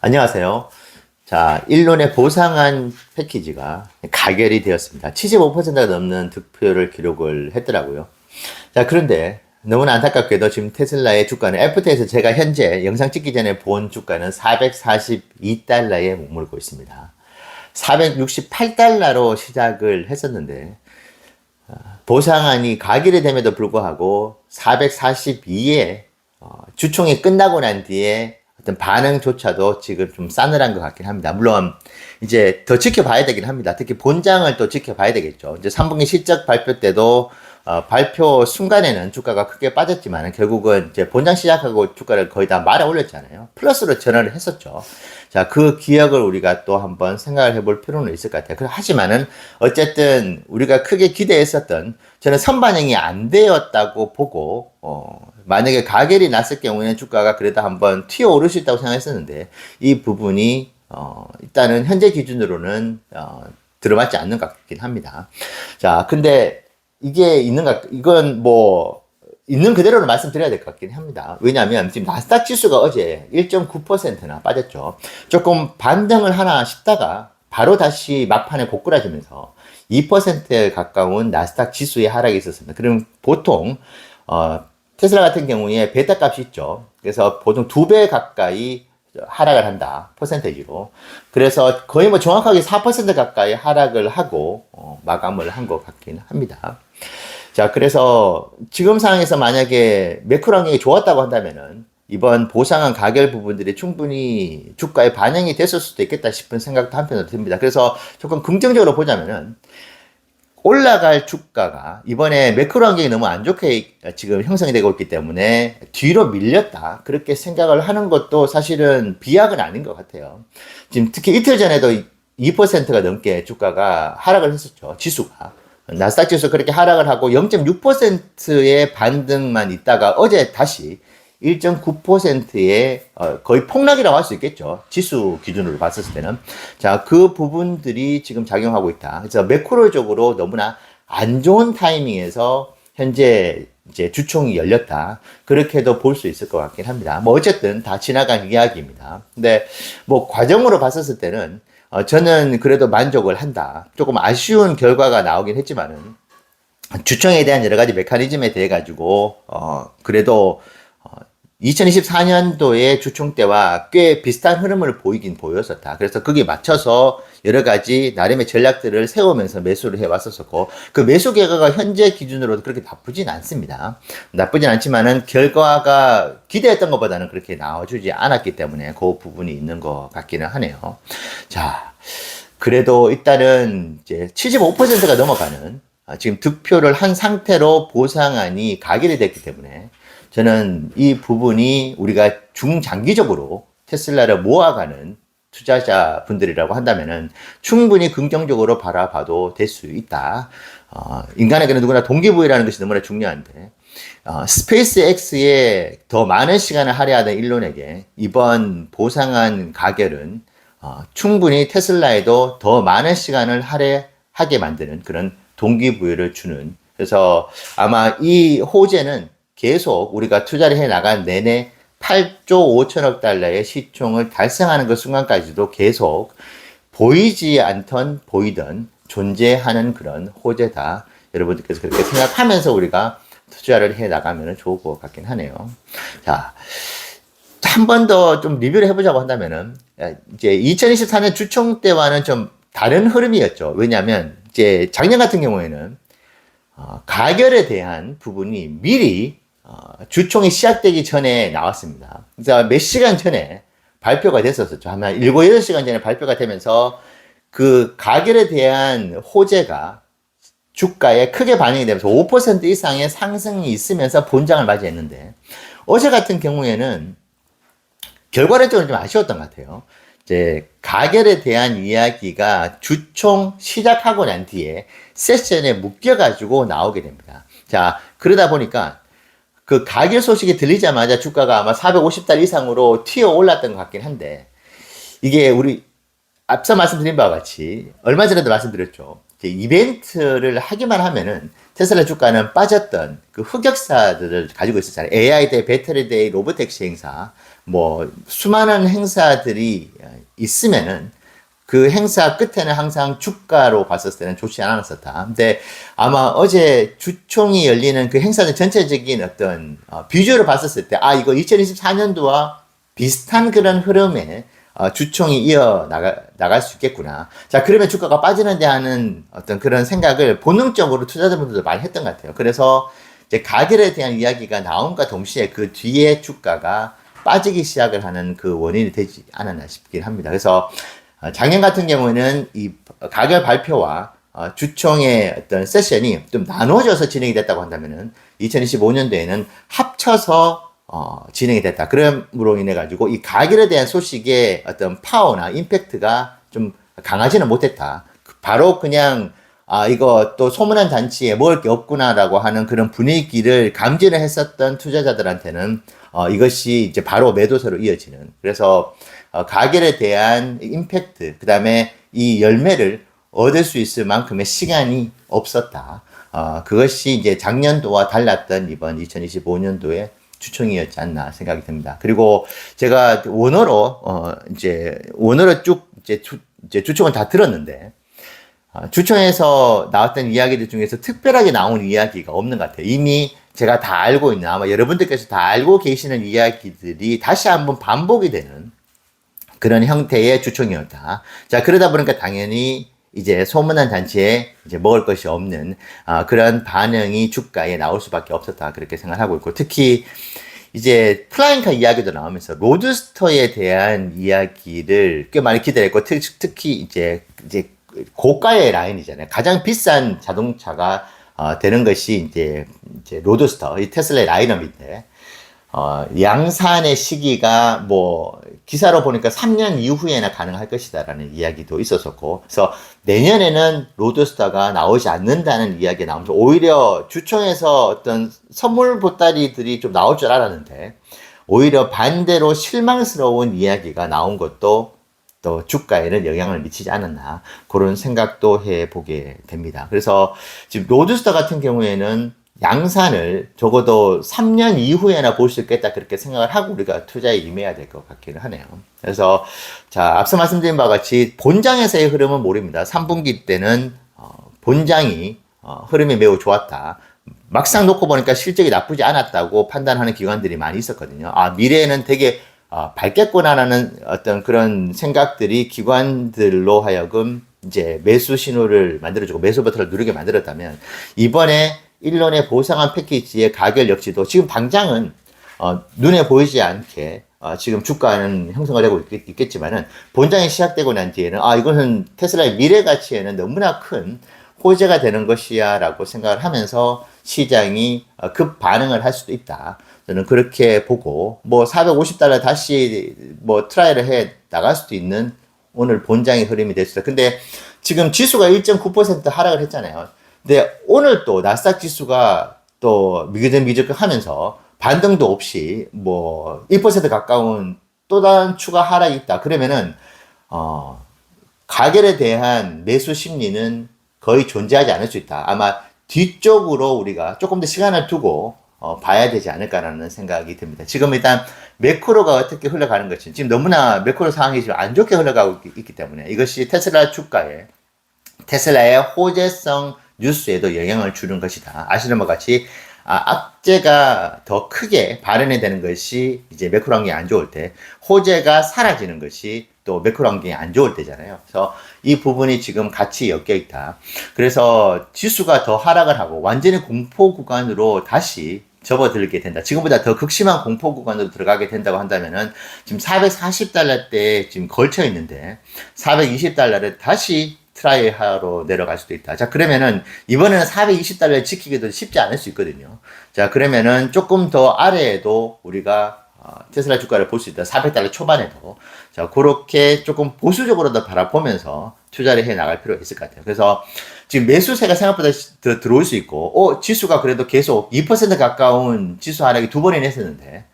안녕하세요. 자, 일론의 보상한 패키지가 가결이 되었습니다. 75%가 넘는 득표를 기록을 했더라고요. 자, 그런데 너무나 안타깝게도 지금 테슬라의 주가는 FT에서 제가 현재 영상 찍기 전에 본 주가는 442달러에 머물고 있습니다. 468달러로 시작을 했었는데 보상안이 가결이 됨에도 불구하고 442에 주총이 끝나고 난 뒤에 어떤 반응조차도 지금 좀 싸늘한 것 같긴 합니다. 물론 이제 더 지켜봐야 되긴 합니다. 특히 본장을 또 지켜봐야 되겠죠. 이제 3분기 실적 발표 때도 발표 순간에는 주가가 크게 빠졌지만 결국은 이제 본장 시작하고 주가를 거의 다 말아 올렸잖아요. 플러스로 전환을 했었죠. 자, 그 기억을 우리가 또 한번 생각을 해볼 필요는 있을 것 같아요. 하지만은 어쨌든 우리가 크게 기대했었던 저는 선반영이 안 되었다고 보고 만약에 가결이 났을 경우에는 주가가 그래도 한번 튀어오를 수 있다고 생각했었는데 이 부분이 일단은 현재 기준으로는 들어맞지 않는 것 같긴 합니다. 자, 근데 이게 이건 뭐 있는 그대로는 말씀드려야 될 것 같긴 합니다. 왜냐하면 지금 나스닥 지수가 어제 1.9%나 빠졌죠. 조금 반등을 하나 싶다가 바로 다시 막판에 고꾸라지면서 2%에 가까운 나스닥 지수의 하락이 있었습니다. 그럼 보통 테슬라 같은 경우에 베타 값이 있죠. 그래서 보통 2배 가까이 하락을 한다. 퍼센테이지로. 그래서 거의 뭐 정확하게 4% 가까이 하락을 하고 마감을 한 것 같긴 합니다. 자, 그래서 지금 상황에서 만약에 매크로 환경이 좋았다고 한다면은 이번 보상한 가결 부분들이 충분히 주가에 반영이 됐을 수도 있겠다 싶은 생각도 한편으로 듭니다. 그래서 조금 긍정적으로 보자면은 올라갈 주가가 이번에 매크로 환경이 너무 안 좋게 지금 형성이 되고 있기 때문에 뒤로 밀렸다. 그렇게 생각을 하는 것도 사실은 비약은 아닌 것 같아요. 지금 특히 이틀 전에도 2%가 넘게 주가가 하락을 했었죠. 지수가. 나스닥 지수 그렇게 하락을 하고 0.6%의 반등만 있다가 어제 다시 1.9%의 거의 폭락이라고 할 수 있겠죠. 지수 기준으로 봤을 때는. 자, 그 부분들이 지금 작용하고 있다. 그래서 매크로적으로 너무나 안 좋은 타이밍에서 현재 이제 주총이 열렸다. 그렇게도 볼 수 있을 것 같긴 합니다. 뭐 어쨌든 다 지나간 이야기입니다. 근데 뭐 과정으로 봤었을 때는 저는 그래도 만족을 한다. 조금 아쉬운 결과가 나오긴 했지만은 주총에 대한 여러 가지 메커니즘에 대해 가지고 그래도 2024년도의 주총 때와 꽤 비슷한 흐름을 보이긴 보였었다. 그래서 거기에 맞춰서 여러 가지 나름의 전략들을 세우면서 매수를 해왔었고, 그 매수 결과가 현재 기준으로도 그렇게 나쁘진 않습니다. 나쁘진 않지만은 결과가 기대했던 것보다는 그렇게 나와주지 않았기 때문에 그 부분이 있는 것 같기는 하네요. 자, 그래도 일단은 이제 75%가 넘어가는 지금 득표를 한 상태로 보상안이 가결이 됐기 때문에 저는 이 부분이 우리가 중장기적으로 테슬라를 모아가는 투자자분들이라고 한다면은 충분히 긍정적으로 바라봐도 될 수 있다. 인간에게는 누구나 동기부여라는 것이 너무나 중요한데, 스페이스X에 더 많은 시간을 할애하던 일론에게 이번 보상한 가결은 충분히 테슬라에도 더 많은 시간을 할애하게 만드는 그런 동기부여를 주는, 그래서 아마 이 호재는 계속 우리가 투자를 해 나간 내내 8조 5천억 달러의 시총을 달성하는 그 순간까지도 계속 보이지 않던 보이던 존재하는 그런 호재다. 여러분들께서 그렇게 생각하면서 우리가 투자를 해 나가면 좋을 것 같긴 하네요. 자, 한 번 더 좀 리뷰를 해보자고 한다면은 이제 2024년 주총 때와는 좀 다른 흐름이었죠. 왜냐하면 이제 작년 같은 경우에는 가결에 대한 부분이 미리 주총이 시작되기 전에 나왔습니다. 그래서 몇 시간 전에 발표가 됐었죠. 아마 7, 8시간 전에 발표가 되면서 그 가결에 대한 호재가 주가에 크게 반영이 되면서 5% 이상의 상승이 있으면서 본장을 맞이했는데, 어제 같은 경우에는 결과론적으로 좀 아쉬웠던 것 같아요. 이제 가결에 대한 이야기가 주총 시작하고 난 뒤에 세션에 묶여가지고 나오게 됩니다. 자, 그러다 보니까 그 가결 소식이 들리자마자 주가가 아마 450달 이상으로 튀어 올랐던 것 같긴 한데, 이게 우리 앞서 말씀드린 바와 같이 얼마 전에도 말씀드렸죠. 이벤트를 하기만 하면은 테슬라 주가는 빠졌던 그 흑역사들을 가지고 있었잖아요. AI 대 배터리 대 로보택시 행사, 뭐 수많은 행사들이 있으면은 그 행사 끝에는 항상 주가로 봤을 때는 좋지 않았었다. 근데 아마 어제 주총이 열리는 그 행사의 전체적인 어떤 비주얼을 봤었을 때, 아, 이거 2024년도와 비슷한 그런 흐름에 주총이 나갈 수 있겠구나. 자, 그러면 주가가 빠지는데 하는 어떤 그런 생각을 본능적으로 투자자분들도 많이 했던 것 같아요. 그래서 이제 가결에 대한 이야기가 나온과 동시에 그 뒤에 주가가 빠지기 시작을 하는 그 원인이 되지 않았나 싶긴 합니다. 그래서 작년 같은 경우에는 이 가결 발표와 주총의 어떤 세션이 좀 나눠져서 진행이 됐다고 한다면은 2025년도에는 합쳐서 진행이 됐다. 그럼으로 인해 가지고 이 가결에 대한 소식의 어떤 파워나 임팩트가 좀 강하지는 못했다. 바로 그냥 이거 또 소문난 잔치에 먹을 게 없구나라고 하는 그런 분위기를 감지를 했었던 투자자들한테는 이것이 이제 바로 매도세로 이어지는. 그래서 가결에 대한 임팩트, 그 다음에 이 열매를 얻을 수 있을 만큼의 시간이 없었다. 그것이 이제 작년도와 달랐던 이번 2025년도의 주총이었지 않나 생각이 듭니다. 그리고 제가 원어로 쭉 이제 주총을 다 들었는데, 주총에서 나왔던 이야기들 중에서 특별하게 나온 이야기가 없는 것 같아요. 이미 제가 다 알고 있는, 아마 여러분들께서 다 알고 계시는 이야기들이 다시 한번 반복이 되는 그런 형태의 주총이었다. 자, 그러다 보니까 당연히 이제 소문난 잔치에 이제 먹을 것이 없는 그런 반응이 주가에 나올 수밖에 없었다. 그렇게 생각하고 있고, 특히 이제 플라잉카 이야기도 나오면서 로드스터에 대한 이야기를 꽤 많이 기대했고, 특히 이제 고가의 라인이잖아요. 가장 비싼 자동차가 되는 것이 이제 로드스터, 이 테슬라의 라인업인데, 양산의 시기가 뭐 기사로 보니까 3년 이후에나 가능할 것이다라는 이야기도 있었었고, 그래서 내년에는 로드스터가 나오지 않는다는 이야기가 나오면서 오히려 주총에서 어떤 선물 보따리들이 좀 나올 줄 알았는데 오히려 반대로 실망스러운 이야기가 나온 것도 또 주가에는 영향을 미치지 않았나, 그런 생각도 해보게 됩니다. 그래서 지금 로드스터 같은 경우에는 양산을 적어도 3년 이후에나 볼 수 있겠다, 그렇게 생각을 하고 우리가 투자에 임해야 될 것 같기는 하네요. 그래서 자, 앞서 말씀드린 바와 같이 본장에서의 흐름은 모릅니다. 3분기 때는 본장이 흐름이 매우 좋았다. 막상 놓고 보니까 실적이 나쁘지 않았다고 판단하는 기관들이 많이 있었거든요. 미래에는 되게 밝겠구나라는 어떤 그런 생각들이 기관들로 하여금 이제 매수 신호를 만들어주고 매수 버튼을 누르게 만들었다면, 이번에 일론의 보상한 패키지의 가결 역시도 지금 당장은 눈에 보이지 않게 지금 주가는 형성을 되고 있겠지만은, 본장이 시작되고 난 뒤에는 이것은 테슬라의 미래 가치에는 너무나 큰 호재가 되는 것이야 라고 생각을 하면서 시장이 급 반응을 할 수도 있다. 저는 그렇게 보고, 뭐 $450 다시 뭐 트라이를 해 나갈 수도 있는 오늘 본장의 흐름이 될 수 있다. 근데 지금 지수가 1.9% 하락을 했잖아요. 근데 오늘 또 나스닥 지수가 또 미적미적 하면서 반등도 없이 뭐 1% 가까운 또 다른 추가 하락이 있다. 그러면은 가결에 대한 매수 심리는 거의 존재하지 않을 수 있다. 아마 뒤쪽으로 우리가 조금 더 시간을 두고 봐야 되지 않을까라는 생각이 듭니다. 지금 일단 매크로가 어떻게 흘러가는 것인지, 지금 너무나 매크로 상황이 지금 안 좋게 흘러가고 있기 때문에 이것이 테슬라 주가에, 테슬라의 호재성 뉴스에도 영향을 주는 것이다. 아시는 것 같이 악재가 더 크게 발현이 되는 것이 이제 매크로 환경이 안 좋을 때, 호재가 사라지는 것이 또 매크로 환경이 안 좋을 때잖아요. 그래서 이 부분이 지금 같이 엮여 있다. 그래서 지수가 더 하락을 하고 완전히 공포 구간으로 다시 접어들게 된다. 지금보다 더 극심한 공포 구간으로 들어가게 된다고 한다면은, 지금 $440대 지금 걸쳐 있는데 $420를 다시 트라이 하러 내려갈 수도 있다. 자, 그러면은 이번에는 $420를 지키기도 쉽지 않을 수 있거든요. 자, 그러면은 조금 더 아래에도 우리가 테슬라 주가를 볼 수 있다. $400 초반에도. 자, 그렇게 조금 보수적으로 더 바라보면서 투자를 해 나갈 필요가 있을 것 같아요. 그래서 지금 매수세가 생각보다 더 들어올 수 있고, 지수가 그래도 계속 2% 가까운 지수 하락이 두 번이나 했었는데,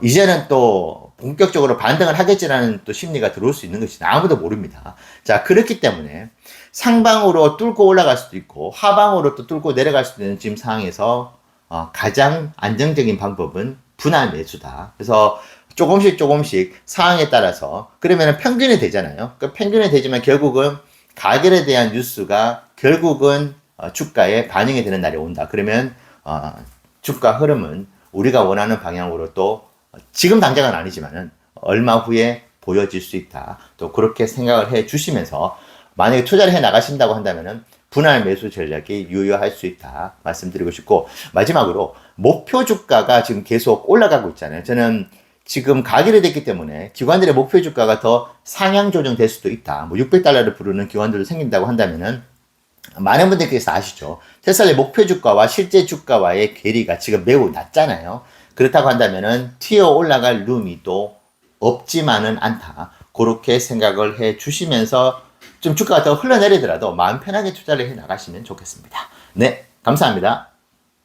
이제는 또 본격적으로 반등을 하겠지라는 또 심리가 들어올 수 있는 것이 아무도 모릅니다. 자, 그렇기 때문에 상방으로 뚫고 올라갈 수도 있고 하방으로 또 뚫고 내려갈 수도 있는 지금 상황에서 가장 안정적인 방법은 분할 매수다. 그래서 조금씩 상황에 따라서 그러면 평균이 되잖아요. 그 평균이 되지만 결국은 가결에 대한 뉴스가 결국은 주가에 반영이 되는 날이 온다. 그러면 주가 흐름은 우리가 원하는 방향으로 또 지금 당장은 아니지만은 얼마 후에 보여질 수 있다. 또 그렇게 생각을 해 주시면서 만약에 투자를 해 나가신다고 한다면은 분할 매수 전략이 유효할 수 있다 말씀드리고 싶고, 마지막으로 목표 주가가 지금 계속 올라가고 있잖아요. 저는 지금 가결이 됐기 때문에 기관들의 목표 주가가 더 상향 조정될 수도 있다. 뭐 600달러를 부르는 기관들도 생긴다고 한다면은 많은 분들께서 아시죠? 테슬라의 목표 주가와 실제 주가와의 괴리가 지금 매우 낮잖아요. 그렇다고 한다면은 튀어 올라갈 룸이 또 없지만은 않다. 그렇게 생각을 해 주시면서 좀 주가가 더 흘러내리더라도 마음 편하게 투자를 해 나가시면 좋겠습니다. 네, 감사합니다.